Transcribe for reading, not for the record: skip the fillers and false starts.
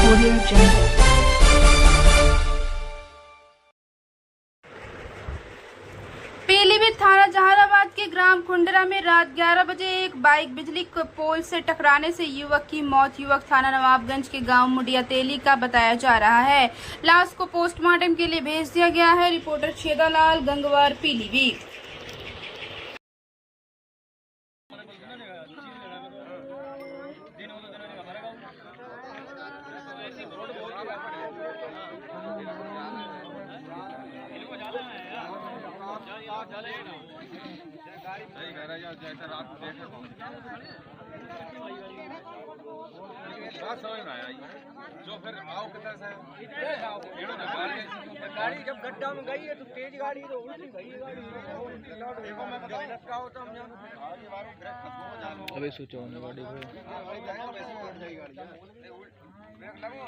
Audio Jungle. Pilibhit थाना जहानाबाद के ग्राम खुंडरा में रात 11 बजे एक बाइक बिजली पोल से टकराने से युवक की मौत। युवक थाना नवाबगंज के गांव मुडिया तेली का बताया जा रहा है। लाश को पोस्टमार्टम के लिए भेज दिया गया है। रिपोर्टर छेदालाल, गंगवार, पीलीभीत। बात समझ में आया जो फिर आओ कितना से गाड़ी जब गड्ढा में गई है तो तेज गाड़ी तो उल्टी गई है गाड़ी देखो मैं बताऊं लटका हो तो हम अबे सोचो हमने गाड़ी को ब्रेक लगो